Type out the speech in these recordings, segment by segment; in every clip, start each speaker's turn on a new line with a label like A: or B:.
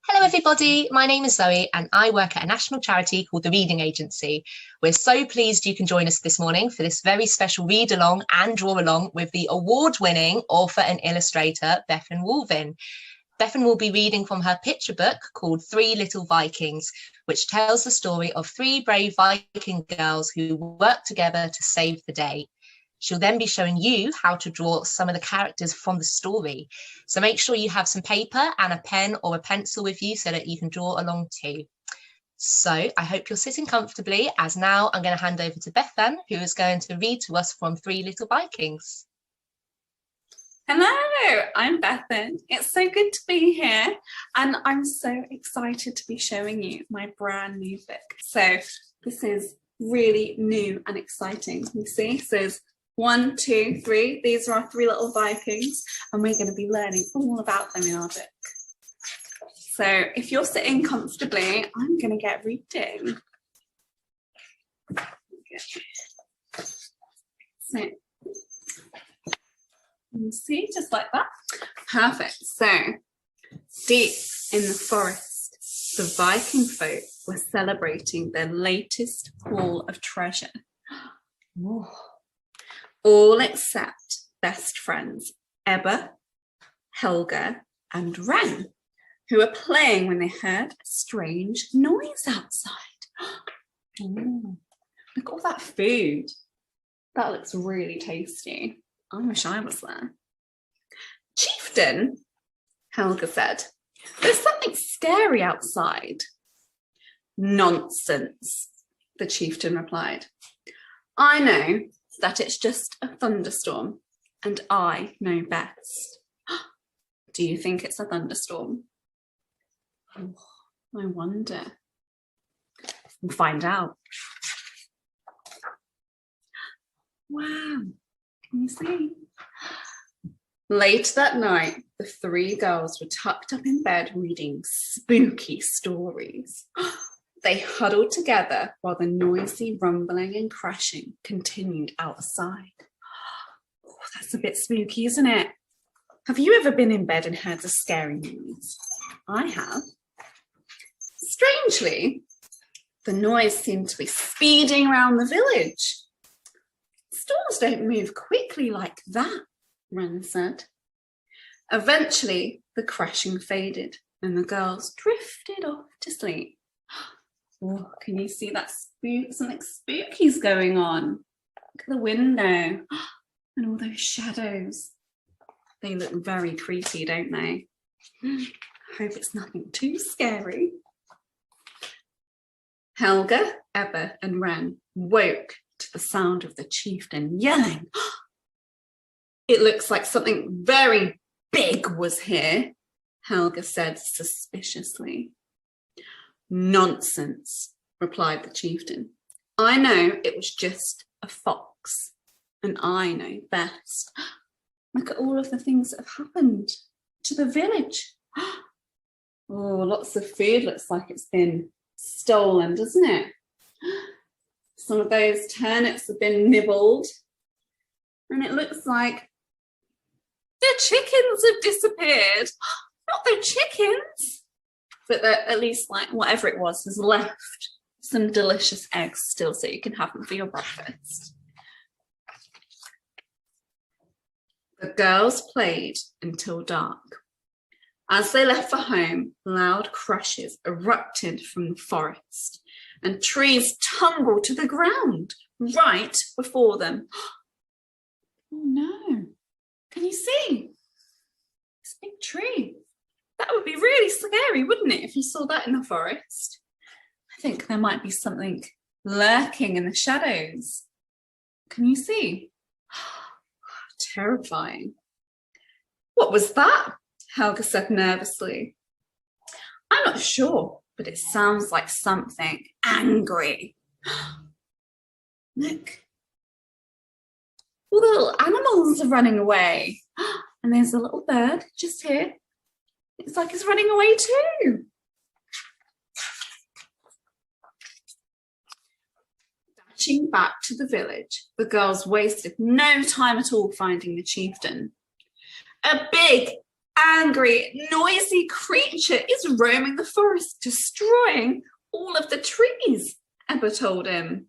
A: Hello everybody, my name is Zoe and I work at a national charity called the Reading Agency. We're so pleased you can join us this morning for this very special read along and draw along with the award-winning author and illustrator Bethan Woollvin. Bethan will be reading from her picture book called Little Vikings, which tells the story of three brave Viking girls who work together to save the day. She'll then be showing you how to draw some of the characters from the story. So make sure you have some paper and a pen or a pencil with you so that you can draw along too. So I hope you're sitting comfortably, as now I'm going to hand over to Bethan, who is going to read to us from Little Vikings.
B: Hello, I'm Bethan. It's so good to be here and I'm so excited to be showing you my brand new book. So this is really new and exciting. You see, so there's 1, 2, 3. These are our 3 little Vikings and we're going to be learning all about them in our book. So if you're sitting comfortably, I'm going to get reading. Okay. So you see, just like that. Perfect. So deep in the forest, the Viking folk were celebrating their latest haul of treasure. Ooh. All except best friends Ebba, Helga and Ren, who were playing when they heard a strange noise outside. Ooh. Look at all that food. That looks really tasty. I wish I was there. Chieftain, Helga said, there's something scary outside. Nonsense, the chieftain replied. I know that it's just a thunderstorm and I know best. Do you think it's a thunderstorm? Oh, I wonder. We'll find out. Wow. Can you see? Late that night, the 3 girls were tucked up in bed reading spooky stories. They huddled together while the noisy rumbling and crashing continued outside. Oh, that's a bit spooky, isn't it? Have you ever been in bed and heard a scary noise? I have. Strangely, the noise seemed to be speeding around the village. Storms don't move quickly like that, Ren said. Eventually, the crashing faded and the girls drifted off to sleep. Oh, can you see that something spooky's going on? Look at the window and all those shadows. They look very creepy, don't they? I hope it's nothing too scary. Helga, Ebba and Ren woke to the sound of the chieftain yelling. It looks like something very big was here, Helga said suspiciously. Nonsense, replied the chieftain. I know it was just a fox, and I know best. Look at all of the things that have happened to the village. Oh, lots of food looks like it's been stolen, doesn't it? Some of those turnips have been nibbled, and it looks like the chickens have disappeared. Not the chickens, but at least, like, whatever it was has left some delicious eggs still so you can have them for your breakfast. The girls played until dark. As they left for home, loud crashes erupted from the forest and trees tumbled to the ground right before them. Oh no, can you see? This big tree. That would be really scary, wouldn't it, if you saw that in the forest? I think there might be something lurking in the shadows. Can you see? Terrifying. What was that? Helga said nervously. I'm not sure, but it sounds like something angry. Look. All the little animals are running away. And there's a little bird just here. It's like it's running away too. Dashing back to the village, the girls wasted no time at all finding the chieftain. A big, angry, noisy creature is roaming the forest, destroying all of the trees, Ebba told him.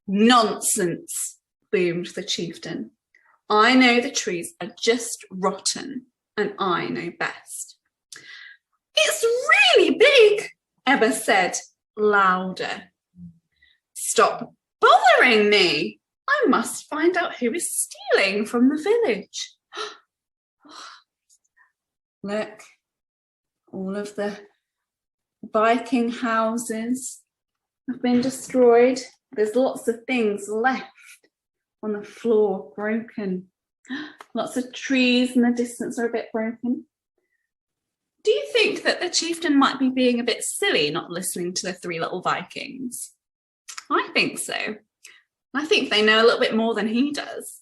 B: Nonsense, boomed the chieftain. I know the trees are just rotten, and I know best. It's really big, Ebba said, louder. Stop bothering me. I must find out who is stealing from the village. Look, all of the Viking houses have been destroyed. There's lots of things left on the floor, broken. Lots of trees in the distance are a bit broken. Do you think that the chieftain might be being a bit silly not listening to the three little Vikings? I think so. I think they know a little bit more than he does.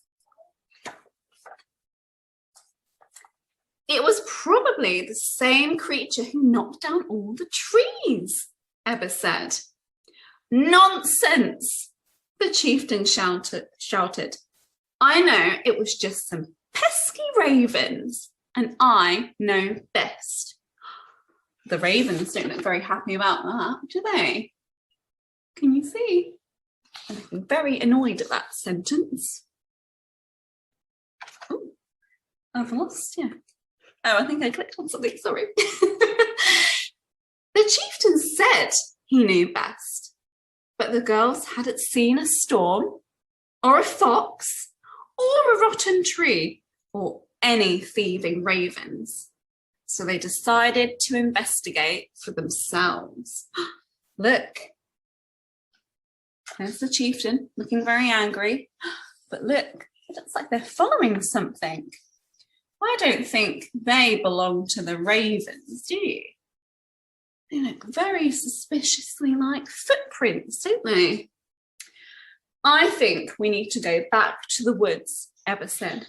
B: It was probably the same creature who knocked down all the trees, Ebba said. Nonsense, the chieftain shouted. I know it was just some pesky ravens, and I know best. The ravens don't look very happy about that, do they? Can you see? They're looking very annoyed at that sentence. Oh, I've lost you. Oh, I think I clicked on something, sorry. The chieftain said he knew best, but the girls hadn't seen a storm, or a fox, or a rotten tree, or any thieving ravens. So they decided to investigate for themselves. Look, there's the chieftain looking very angry, but look, it looks like they're following something. I don't think they belong to the ravens, do you? They look very suspiciously like footprints, don't they? I think we need to go back to the woods, Ebba said.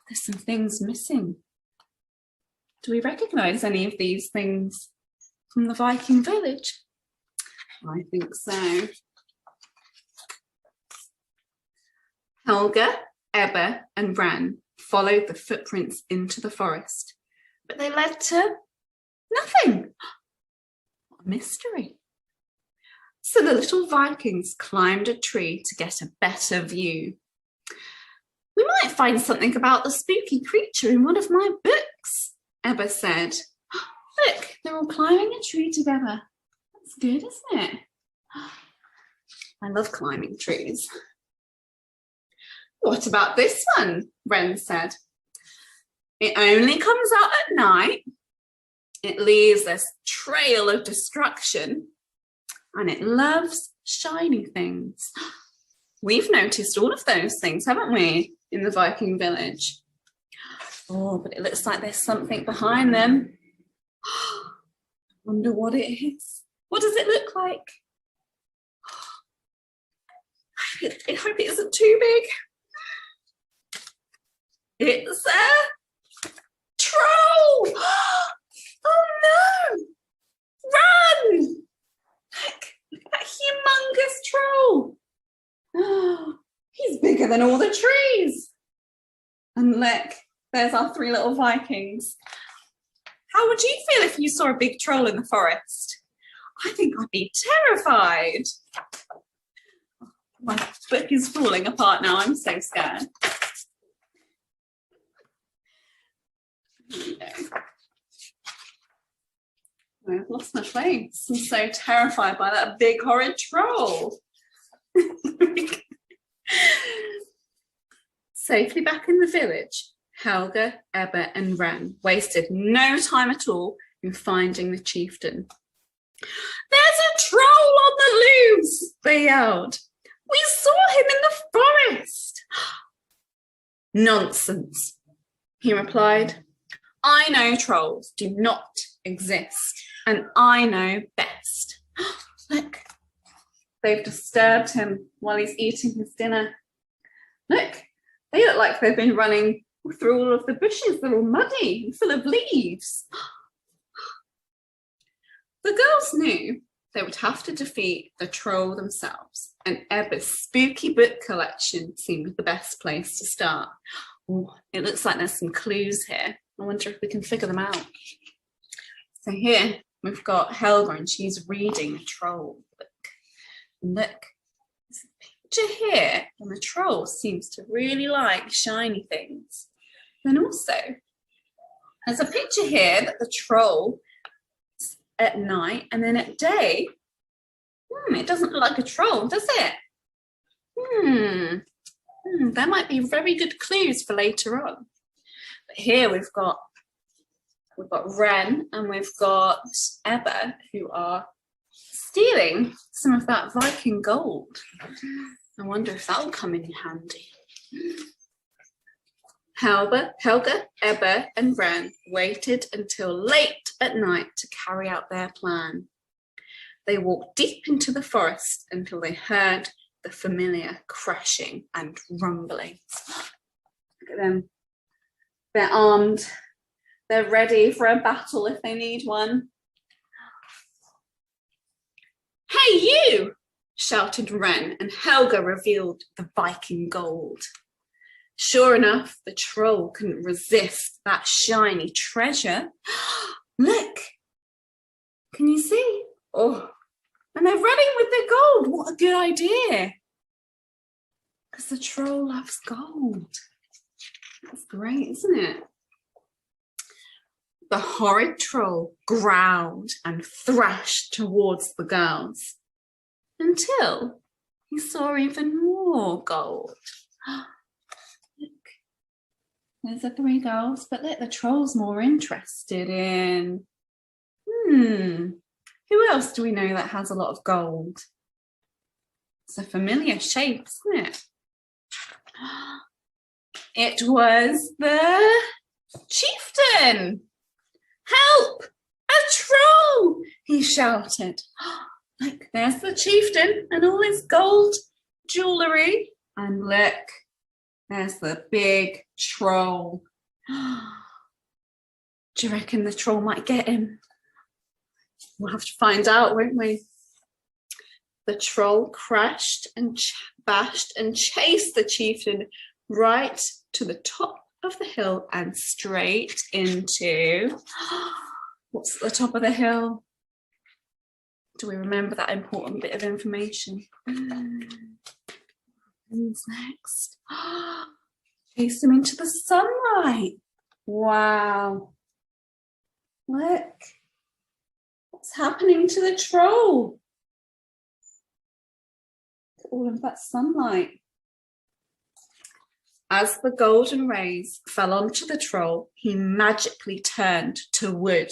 B: There's some things missing. Do we recognise any of these things from the Viking village? I think so. Helga, Ebba and Ran followed the footprints into the forest, but they led to nothing. What a mystery. So the little Vikings climbed a tree to get a better view. We might find something about the spooky creature in one of my books, Ebba said. Look, they're all climbing a tree together. That's good, isn't it? I love climbing trees. What about this one? Wren said. It only comes out at night. It leaves this trail of destruction, and it loves shiny things. We've noticed all of those things, haven't we, in the Viking village? Oh, but it looks like there's something behind them. I wonder what it is. What does it look like? I hope it isn't too big. It's a troll! Oh no! Run! Look at that humongous troll! Oh, he's bigger than all the trees. And look, there's our three little Vikings. How would you feel if you saw a big troll in the forest? I think I'd be terrified. My book is falling apart now. I'm so scared. I've lost my place. I'm so terrified by that big horrid troll. Safely back in the village, Helga, Ebba and Ran wasted no time at all in finding the chieftain. There's a troll on the loose, they yelled. We saw him in the forest. Nonsense, he replied. I know trolls do not exist, and I know best. Look, they've disturbed him while he's eating his dinner. Look, they look like they've been running through all of the bushes. They're all muddy and full of leaves. The girls knew they would have to defeat the troll themselves, and Ebba's spooky book collection seemed the best place to start. Ooh, it looks like there's some clues here. I wonder if we can figure them out. So here we've got Helga, and she's reading a troll book. Look, there's a picture here, and the troll seems to really like shiny things. Then also, there's a picture here that the troll is at night, and then at day, it doesn't look like a troll, does it? There might be very good clues for later on. But here we've got Ren and we've got Ebba, who are stealing some of that Viking gold. I wonder if that'll come in handy. Helga, Ebba, and Ren waited until late at night to carry out their plan. They walked deep into the forest until they heard the familiar crashing and rumbling. Look at them. They're armed. They're ready for a battle if they need one. "Hey, you!" shouted Ren, and Helga revealed the Viking gold. Sure enough, the troll couldn't resist that shiny treasure. Look! Can you see? Oh, and they're running with their gold. What a good idea. Because the troll loves gold. That's great, isn't it? The horrid troll growled and thrashed towards the girls until he saw even more gold. Look, there's the three girls, but look, the troll's more interested in... Who else do we know that has a lot of gold? It's a familiar shape, isn't it? It was the Chieftain. "Help! A troll!" he shouted. Look, there's the Chieftain and all his gold jewellery. And look, there's the big troll. Do you reckon the troll might get him? We'll have to find out, won't we? The troll crashed and bashed and chased the Chieftain right to the top of the hill and straight into... What's at the top of the hill? Do we remember that important bit of information? Who's next? Chased him into the sunlight. Wow. Look. What's happening to the troll? Look at all of that sunlight. As the golden rays fell onto the troll, he magically turned to wood.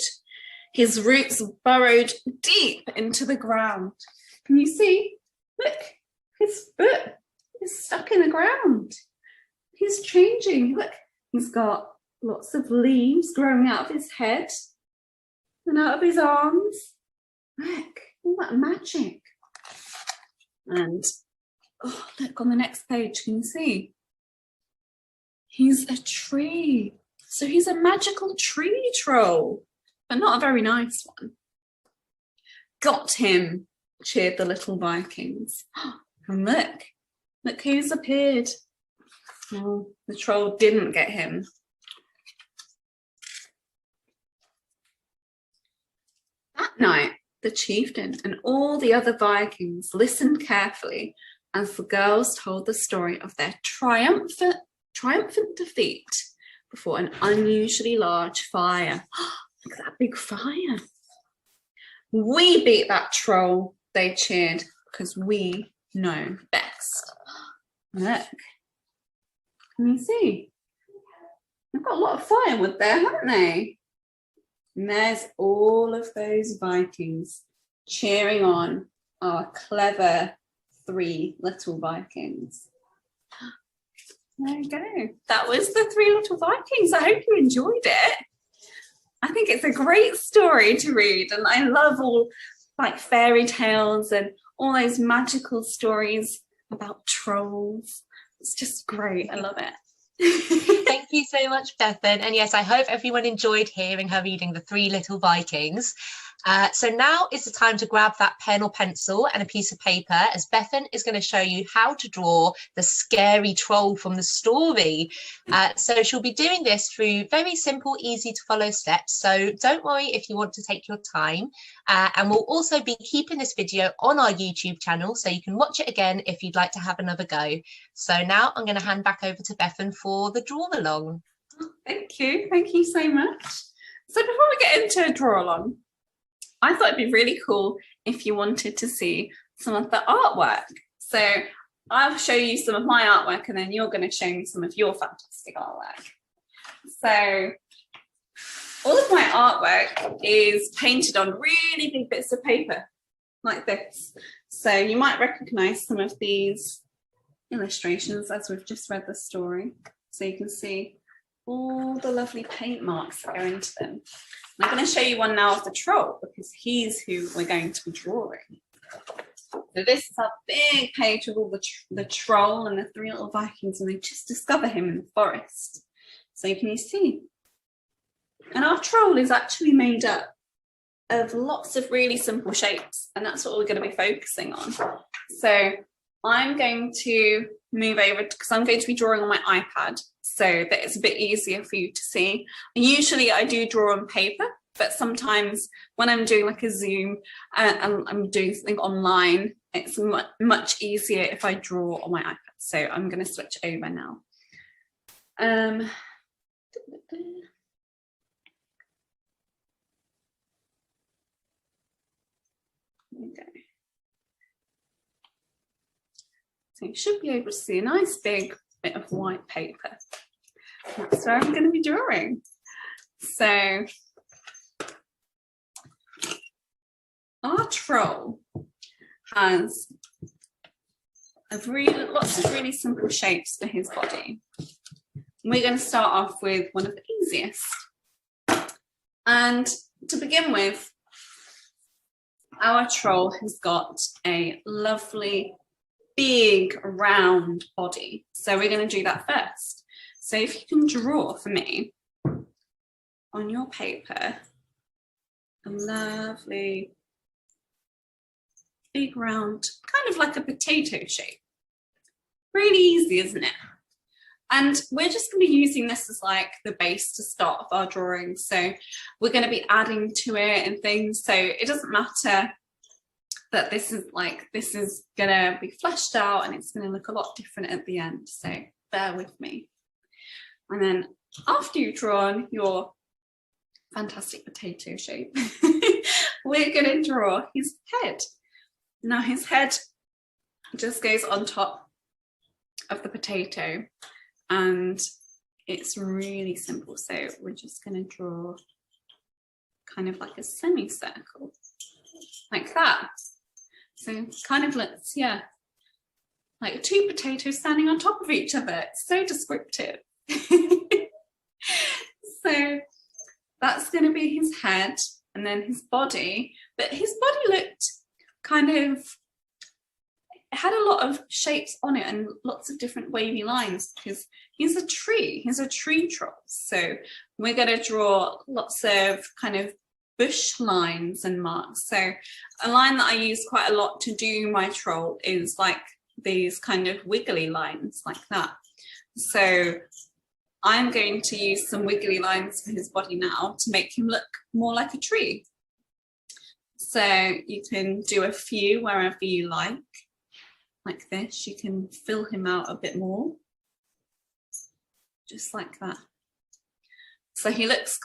B: His roots burrowed deep into the ground. Can you see? Look, his foot is stuck in the ground. He's changing. Look, he's got lots of leaves growing out of his head and out of his arms. Look, all that magic. And look on the next page, can you see? He's a tree. So he's a magical tree troll, but not a very nice one. Got him, cheered the little Vikings. And look who's appeared. Oh, the troll didn't get him. That night, the Chieftain and all the other Vikings listened carefully as the girls told the story of their triumphant defeat before an unusually large fire. Look at that big fire. "We beat that troll," they cheered, "because we know best." Look. Can you see? They've got a lot of firewood there, haven't they? And there's all of those Vikings cheering on our clever three little Vikings. There you go. That was the Three Little Vikings. I hope you enjoyed it. I think it's a great story to read, and I love all like fairy tales and all those magical stories about trolls. It's just great. I love it.
A: Thank you so much, Bethan. And yes, I hope everyone enjoyed hearing her reading The Three Little Vikings. So now is the time to grab that pen or pencil and a piece of paper, as Bethan is going to show you how to draw the scary troll from the story. So she'll be doing this through very simple, easy to follow steps. So don't worry if you want to take your time. And we'll also be keeping this video on our YouTube channel, so you can watch it again if you'd like to have another go. So now I'm going to hand back over to Bethan for the draw along.
B: Thank you so much. So before we get into a draw along, I thought it'd be really cool if you wanted to see some of the artwork. So I'll show you some of my artwork and then you're going to show me some of your fantastic artwork. So all of my artwork is painted on really big bits of paper like this. So you might recognize some of these illustrations as we've just read the story. So you can see all the lovely paint marks that go into them. I'm going to show you one now of the troll because he's who we're going to be drawing. So this is our big page with all the troll and the 3 little Vikings, and they just discover him in the forest. So can you see? And our troll is actually made up of lots of really simple shapes, and that's what we're going to be focusing on. So I'm going to move over because I'm going to be drawing on my iPad, so that it's a bit easier for you to see. And usually I do draw on paper, but sometimes when I'm doing like a Zoom and I'm doing something online, it's much easier if I draw on my iPad. So I'm going to switch over now. Okay. So you should be able to see a nice big bit of white paper. That's where I'm going to be drawing. So our troll has lots of really simple shapes for his body. We're going to start off with one of the easiest. And to begin with, our troll has got a lovely big round body. So we're going to do that first. So if you can draw for me on your paper a lovely big round, kind of like a potato shape. Really easy, isn't it? And we're just going to be using this as like the base to start off our drawing. So we're going to be adding to it and things. So it doesn't matter that this is going to be fleshed out and it's going to look a lot different at the end. So bear with me. And then after you've drawn your fantastic potato shape, we're going to draw his head. Now his head just goes on top of the potato and it's really simple. So we're just going to draw kind of like a semicircle like that. So kind of looks, yeah, like 2 potatoes standing on top of each other. It's so descriptive. So that's going to be his head and then his body. But his body looked kind of, it had a lot of shapes on it and lots of different wavy lines because he's a tree troll. So we're going to draw lots of kind of bush lines and marks. So a line that I use quite a lot to do my troll is like these kind of wiggly lines like that. So I'm going to use some wiggly lines for his body now to make him look more like a tree. So you can do a few wherever you like this. You can fill him out a bit more, just like that. So he looks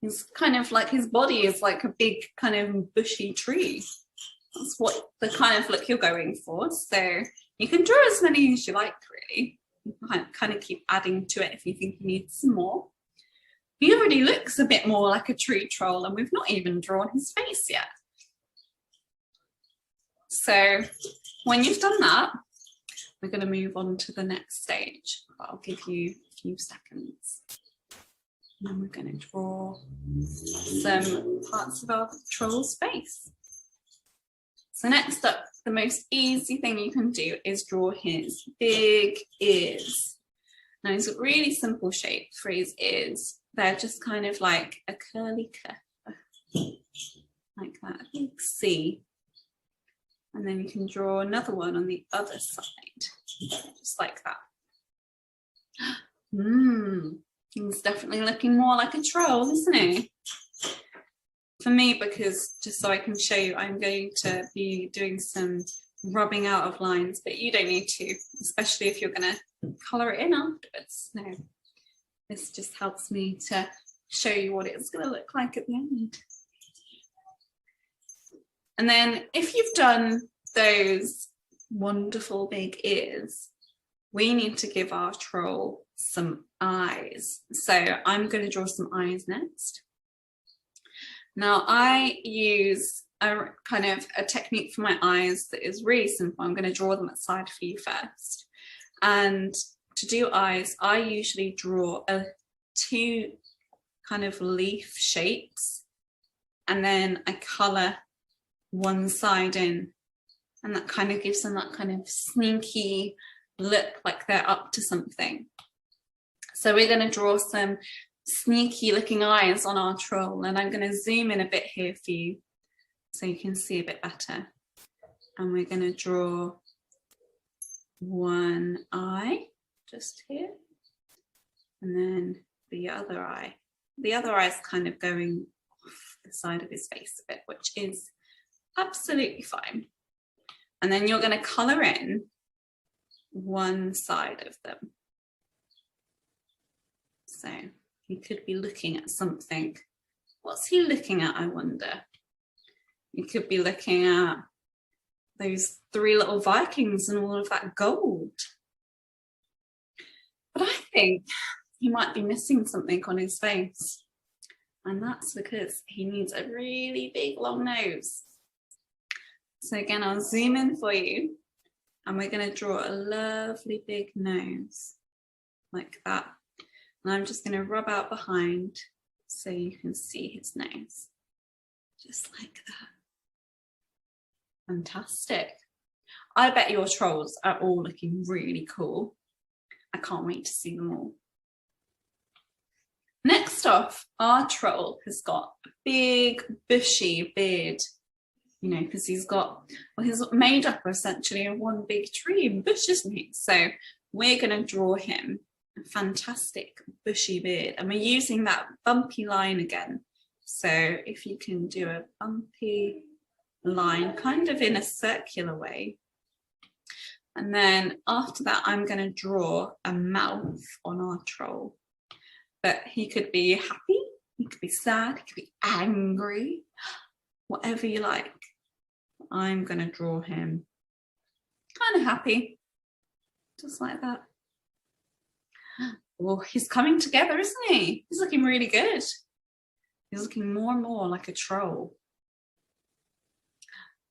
B: he's kind of like his body is like a big kind of bushy tree. That's what the kind of look you're going for. So you can draw as many as you like, really. You can kind of keep adding to it if you think you need some more. He already looks a bit more like a tree troll and we've not even drawn his face yet. So when you've done that, we're going to move on to the next stage. I'll give you a few seconds. And then we're going to draw some parts of our troll's face. So next up, the most easy thing you can do is draw his big ears. Now it's a really simple shape for his ears. They're just kind of like a curly curve. that big C. And then you can draw another one on the other side, just like that. He's definitely looking more like a troll, isn't he? For me, because just so I can show you, I'm going to be doing some rubbing out of lines, but you don't need to, especially if you're going to colour it in afterwards. No, this just helps me to show you what it's going to look like at the end. And then if you've done those wonderful big ears, we need to give our troll some eyes. So I'm going to draw some eyes next. Now I use a kind of a technique for my eyes that is really simple. I'm going to draw them at side view first. And to do eyes, I usually draw two kind of leaf shapes, and then I colour one side in, and that kind of gives them that kind of sneaky look, like they're up to something. So we're going to draw some sneaky looking eyes on our troll, and I'm going to zoom in a bit here for you so you can see a bit better. And we're going to draw one eye just here, and then the other eye. The other eye is kind of going off the side of his face a bit, which is absolutely fine. And then you're going to colour in one side of them. So he could be looking at something. What's he looking at, I wonder? He could be looking at those 3 little Vikings and all of that gold. But I think he might be missing something on his face. And that's because he needs a really big long nose. So again, I'll zoom in for you, and we're going to draw a lovely big nose like that. And I'm just going to rub out behind so you can see his nose, just like that. Fantastic. I bet your trolls are all looking really cool. I can't wait to see them all. Next off, our troll has got a big bushy beard, you know, because he's made up essentially of one big tree and bush, isn't he? So we're going to draw him a fantastic bushy beard, and we're using that bumpy line again. So if you can do a bumpy line kind of in a circular way, and then after that I'm going to draw a mouth on our troll. But he could be happy, he could be sad, he could be angry, whatever you like. I'm going to draw him kind of happy, just like that. Oh, he's coming together, isn't he? He's looking really good. He's looking more and more like a troll.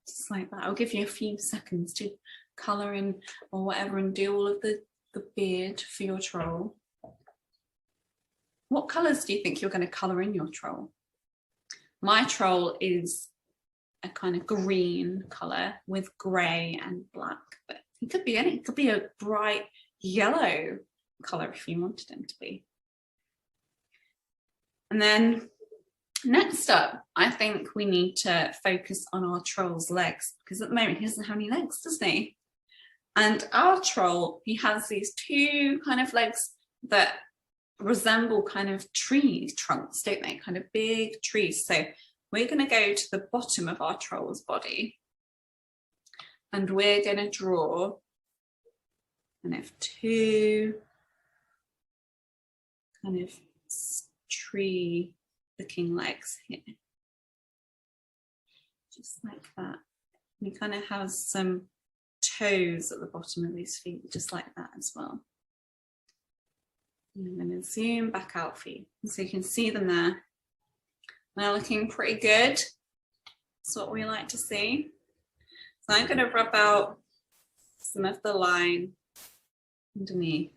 B: Just like that. I'll give you a few seconds to colour in or whatever and do all of the beard for your troll. What colours do you think you're going to colour in your troll? My troll is a kind of green colour with grey and black, but it could be any. It could be a bright yellow colour if you wanted him to be. And then next up, I think we need to focus on our troll's legs, because at the moment he doesn't have any legs, doesn't he? And our troll, he has these 2 kind of legs that resemble kind of tree trunks, don't they? Kind of big trees. So we're going to go to the bottom of our troll's body, and we're going to draw kind of 2 kind of tree looking legs here, just like that. And he kind of has some toes at the bottom of his feet, just like that as well. And I'm going to zoom back out for you so you can see them there. They're looking pretty good. That's what we like to see. So I'm going to rub out some of the line underneath.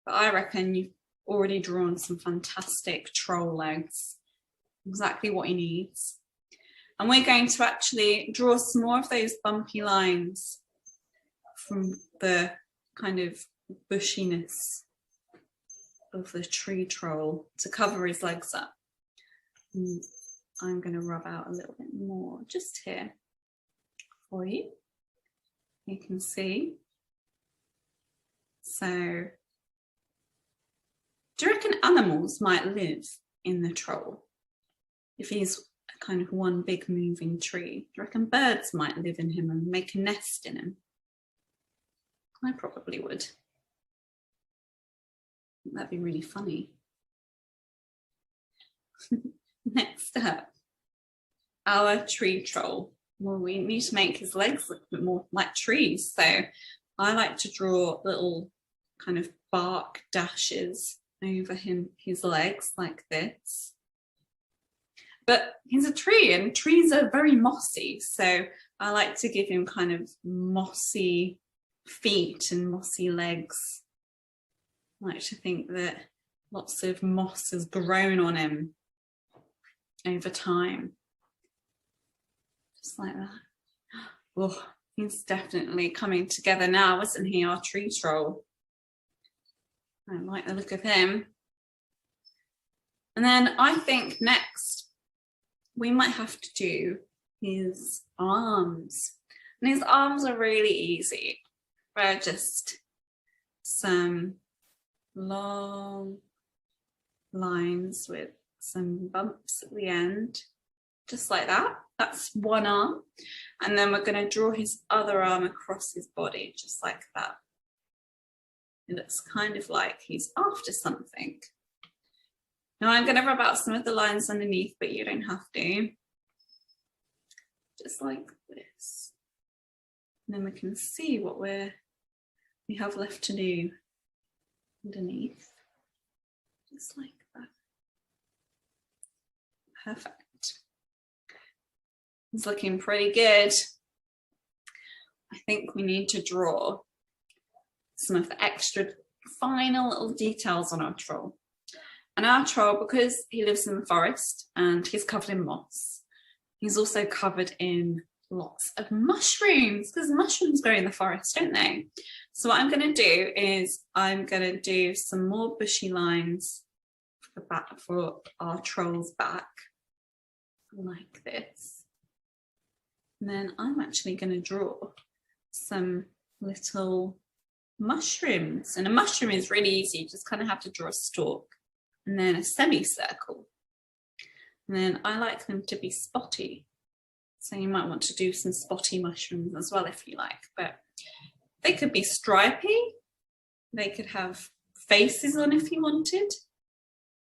B: But I reckon you've already drawn some fantastic troll legs. Exactly what he needs. And we're going to actually draw some more of those bumpy lines from the kind of bushiness of the tree troll to cover his legs up. I'm going to rub out a little bit more just here for you. You can see. So, do you reckon animals might live in the troll? If he's kind of one big moving tree, do you reckon birds might live in him and make a nest in him? I probably would. That'd be really funny. Next up, our tree troll. Well, we need to make his legs look a bit more like trees. So I like to draw little kind of bark dashes over his legs like this. But he's a tree and trees are very mossy. So I like to give him kind of mossy feet and mossy legs. I like to think that lots of moss has grown on him over time. Just like that. Oh, he's definitely coming together now, isn't he, our tree troll? I like the look of him. And then I think next we might have to do his arms. And his arms are really easy. They're just some long lines with some bumps at the end, just like that. That's one arm. And then we're going to draw his other arm across his body, just like that. It looks kind of like he's after something. Now I'm going to rub out some of the lines underneath, but you don't have to. Just like this. And then we can see what we have left to do underneath. Just like that. Perfect. It's looking pretty good. I think we need to draw some of the extra final little details on our troll. And our troll, because he lives in the forest and he's covered in moss, he's also covered in lots of mushrooms, because mushrooms grow in the forest, don't they? So what I'm going to do is I'm going to do some more bushy lines for our troll's back, like this. And then I'm actually going to draw some little mushrooms. And a mushroom is really easy. You just kind of have to draw a stalk and then a semicircle. And then I like them to be spotty. So you might want to do some spotty mushrooms as well if you like. But they could be stripy. They could have faces on if you wanted.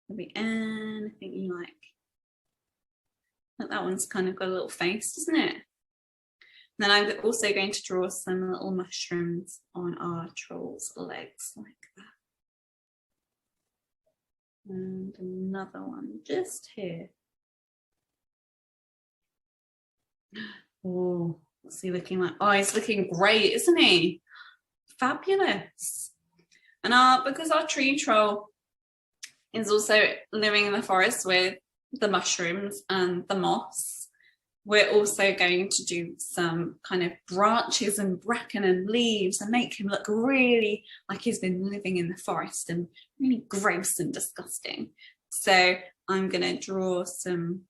B: Could be anything you like. But that one's kind of got a little face, doesn't it? And then I'm also going to draw some little mushrooms on our troll's legs like that. And another one just here. Oh, what's he looking like? Oh, he's looking great, isn't he? Fabulous. And because our tree troll is also living in the forest with the mushrooms and the moss, we're also going to do some kind of branches and bracken and leaves and make him look really like he's been living in the forest and really gross and disgusting. So I'm going to draw some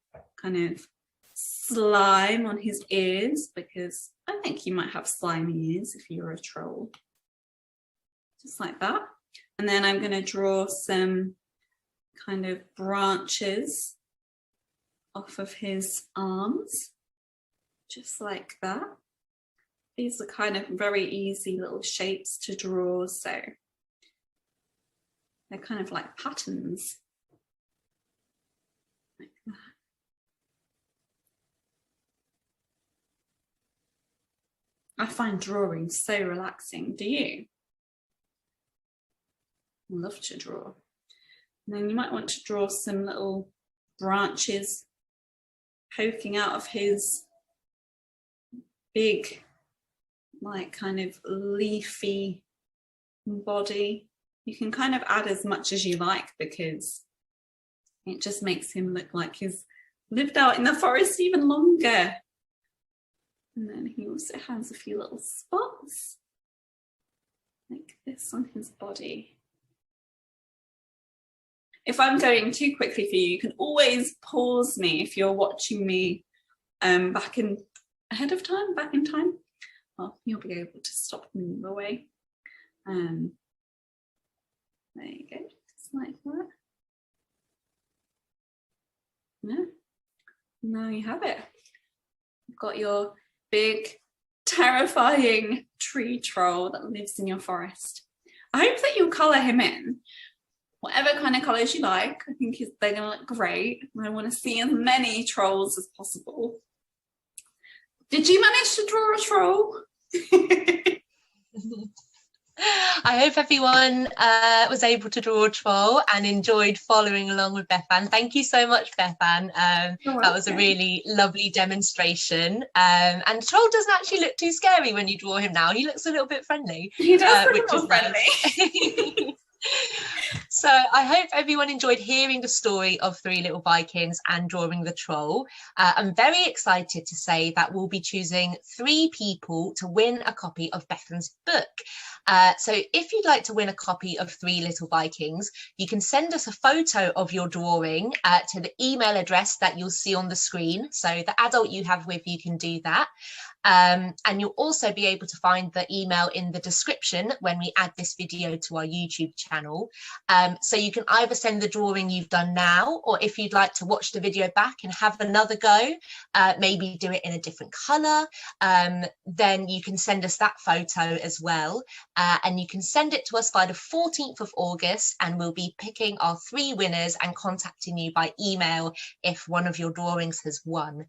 B: kind of slime on his ears, because I think you might have slimy ears if you're a troll. Just like that. And then I'm going to draw some kind of branches off of his arms, just like that. These are kind of very easy little shapes to draw, so they're kind of like patterns. Like that. I find drawing so relaxing. Do you? I love to draw. And then you might want to draw some little branches poking out of his big, like kind of leafy body. You can kind of add as much as you like, because it just makes him look like he's lived out in the forest even longer. And then he also has a few little spots like this on his body. if I'm going too quickly for you, you can always pause me if you're watching me back in time. Well, you'll be able to stop me in the way. There you go, just like that. Yeah, now you have it. You've got your big, terrifying tree troll that lives in your forest. I hope that you'll colour him in whatever kind of colours you like. I think they're going to look great. I want to see as many trolls as possible. Did you manage to draw a troll?
A: I hope everyone was able to draw a troll and enjoyed following along with Bethan. Thank you so much, Bethan. That was a really lovely demonstration. And the troll doesn't actually look too scary when you draw him now. He looks a little bit friendly.
B: He does look a little friendly.
A: Nice. So I hope everyone enjoyed hearing the story of Three Little Vikings and drawing the troll. I'm very excited to say that we'll be choosing 3 people to win a copy of Bethan's book. So if you'd like to win a copy of Three Little Vikings, you can send us a photo of your drawing to the email address that you'll see on the screen. So the adult you have with you can do that. And you'll also be able to find the email in the description when we add this video to our YouTube channel. So you can either send the drawing you've done now, or if you'd like to watch the video back and have another go, maybe do it in a different colour, then you can send us that photo as well. And you can send it to us by the 14th of August, and we'll be picking our 3 winners and contacting you by email if one of your drawings has won.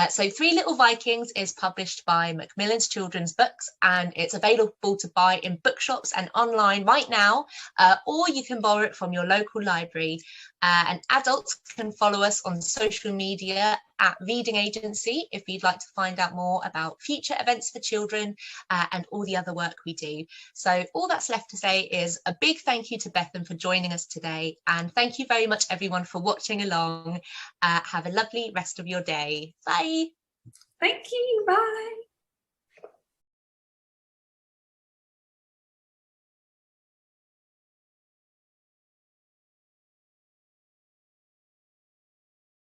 A: So Three Little Vikings is published by Macmillan's Children's Books, and it's available to buy in bookshops and online right now, or you can borrow it from your local library. And adults can follow us on social media at Reading Agency if you'd like to find out more about future events for children and all the other work we do. So all that's left to say is a big thank you to Bethan for joining us today, and thank you very much everyone for watching along. Have a lovely rest of your day. Bye.
B: Thank you. Bye.